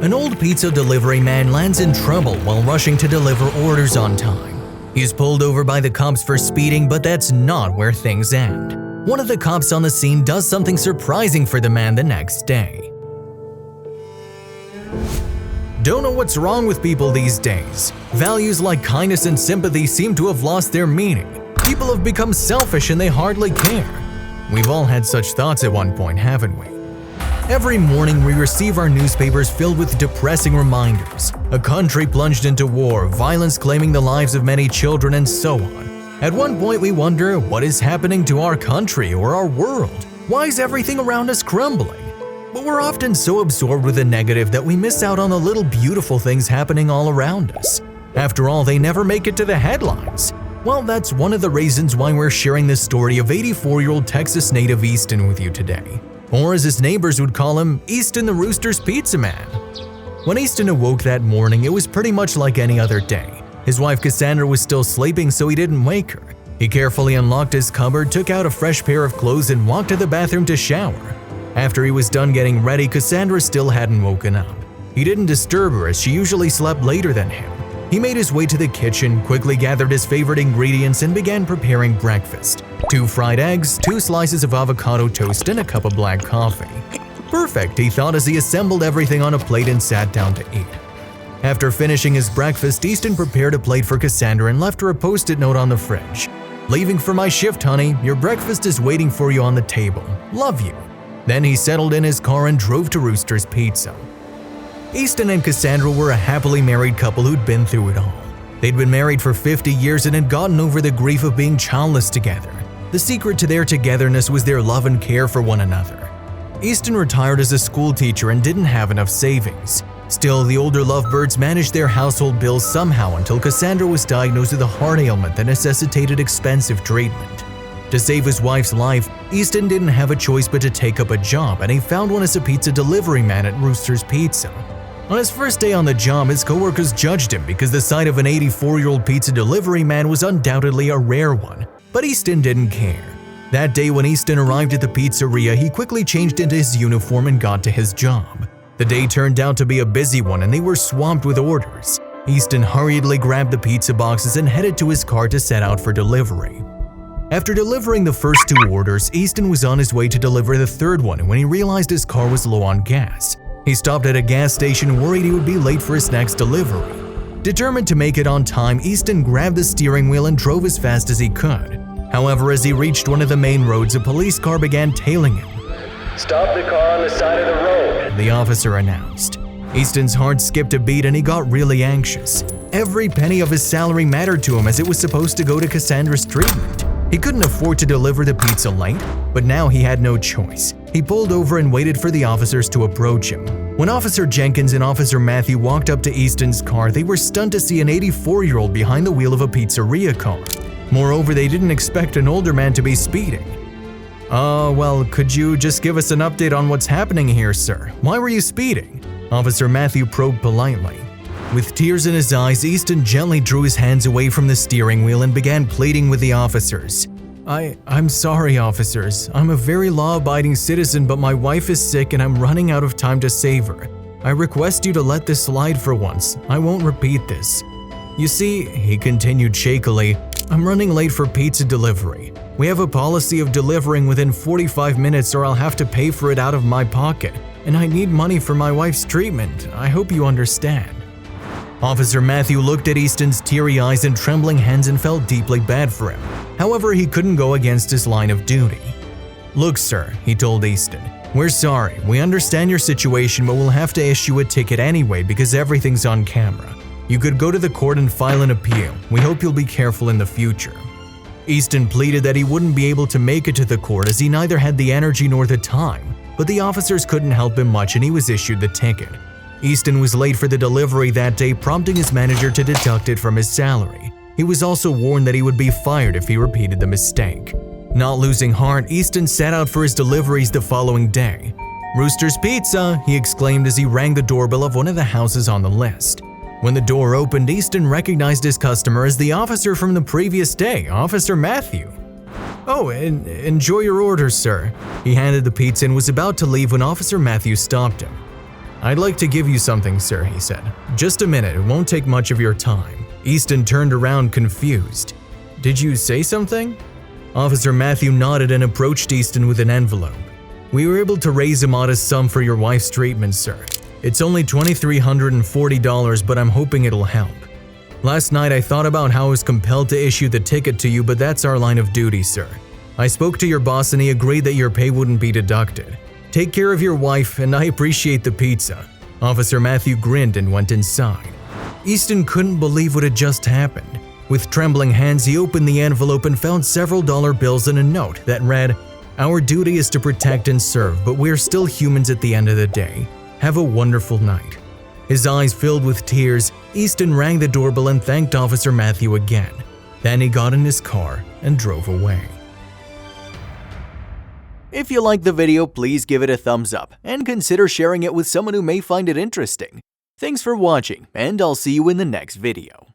An old pizza delivery man lands in trouble while rushing to deliver orders on time. He's pulled over by the cops for speeding, but that's not where things end. One of the cops on the scene does something surprising for the man the next day. Don't know what's wrong with people these days. Values like kindness and sympathy seem to have lost their meaning. People have become selfish and they hardly care. We've all had such thoughts at one point, haven't we? Every morning we receive our newspapers filled with depressing reminders. A country plunged into war, violence claiming the lives of many children, and so on. At one point we wonder, what is happening to our country or our world? Why is everything around us crumbling? But we're often so absorbed with the negative that we miss out on the little beautiful things happening all around us. After all, they never make it to the headlines. Well, that's one of the reasons why we're sharing this story of 84-year-old Texas native Easton with you today. Or as his neighbors would call him, Easton the Rooster's Pizza Man. When Easton awoke that morning, it was pretty much like any other day. His wife Cassandra was still sleeping, so he didn't wake her. He carefully unlocked his cupboard, took out a fresh pair of clothes, and walked to the bathroom to shower. After he was done getting ready, Cassandra still hadn't woken up. He didn't disturb her as she usually slept later than him. He made his way to the kitchen, quickly gathered his favorite ingredients, and began preparing breakfast. 2 fried eggs, 2 slices of avocado toast, and a cup of black coffee. Perfect, he thought as he assembled everything on a plate and sat down to eat. After finishing his breakfast, Easton prepared a plate for Cassandra and left her a post-it note on the fridge. "Leaving for my shift, honey. Your breakfast is waiting for you on the table. Love you." Then he settled in his car and drove to Rooster's Pizza. Easton and Cassandra were a happily married couple who'd been through it all. They'd been married for 50 years and had gotten over the grief of being childless together. The secret to their togetherness was their love and care for one another. Easton retired as a school teacher and didn't have enough savings. Still, the older lovebirds managed their household bills somehow until Cassandra was diagnosed with a heart ailment that necessitated expensive treatment. To save his wife's life, Easton didn't have a choice but to take up a job, and he found one as a pizza delivery man at Rooster's Pizza. On his first day on the job, his coworkers judged him because the sight of an 84-year-old pizza delivery man was undoubtedly a rare one, but Easton didn't care. That day when Easton arrived at the pizzeria, he quickly changed into his uniform and got to his job. The day turned out to be a busy one and they were swamped with orders. Easton hurriedly grabbed the pizza boxes and headed to his car to set out for delivery. After delivering the first 2 orders, Easton was on his way to deliver the third one when he realized his car was low on gas. He stopped at a gas station worried he would be late for his next delivery. Determined to make it on time, Easton grabbed the steering wheel and drove as fast as he could. However, as he reached one of the main roads, a police car began tailing him. "Stop the car on the side of the road," the officer announced. Easton's heart skipped a beat and he got really anxious. Every penny of his salary mattered to him as it was supposed to go to Cassandra's treatment. He couldn't afford to deliver the pizza late, but now he had no choice. He pulled over and waited for the officers to approach him. When Officer Jenkins and Officer Matthew walked up to Easton's car, they were stunned to see an 84-year-old behind the wheel of a pizzeria car. Moreover, they didn't expect an older man to be speeding. Well, could you just give us an update on what's happening here, sir? Why were you speeding?" Officer Matthew probed politely. With tears in his eyes, Easton gently drew his hands away from the steering wheel and began pleading with the officers. I'm sorry, officers. I'm a very law-abiding citizen, but my wife is sick and I'm running out of time to save her. I request you to let this slide for once. I won't repeat this. You see," he continued shakily, "I'm running late for pizza delivery. We have a policy of delivering within 45 minutes or I'll have to pay for it out of my pocket, and I need money for my wife's treatment. I hope you understand." Officer Matthew looked at Easton's teary eyes and trembling hands and felt deeply bad for him. However, he couldn't go against his line of duty. "Look, sir," he told Easton, "we're sorry. We understand your situation, but we'll have to issue a ticket anyway because everything's on camera. You could go to the court and file an appeal. We hope you'll be careful in the future." Easton pleaded that he wouldn't be able to make it to the court as he neither had the energy nor the time, but the officers couldn't help him much and he was issued the ticket. Easton was late for the delivery that day, prompting his manager to deduct it from his salary. He was also warned that he would be fired if he repeated the mistake. Not losing heart, Easton set out for his deliveries the following day. "Rooster's Pizza," he exclaimed as he rang the doorbell of one of the houses on the list. When the door opened, Easton recognized his customer as the officer from the previous day, Officer Matthew. "Oh, enjoy your order, sir." He handed the pizza and was about to leave when Officer Matthew stopped him. "I'd like to give you something, sir," he said. "Just a minute, it won't take much of your time." Easton turned around confused. "Did you say something?" Officer Matthew nodded and approached Easton with an envelope. "We were able to raise a modest sum for your wife's treatment, sir. It's only $2,340, but I'm hoping it'll help. Last night I thought about how I was compelled to issue the ticket to you, but that's our line of duty, sir. I spoke to your boss and he agreed that your pay wouldn't be deducted. Take care of your wife, and I appreciate the pizza." Officer Matthew grinned and went inside. Easton couldn't believe what had just happened. With trembling hands, he opened the envelope and found several dollar bills and a note that read, "Our duty is to protect and serve, but we're still humans at the end of the day. Have a wonderful night." His eyes filled with tears, Easton rang the doorbell and thanked Officer Matthew again. Then he got in his car and drove away. If you liked the video, please give it a thumbs up and consider sharing it with someone who may find it interesting. Thanks for watching, and I'll see you in the next video.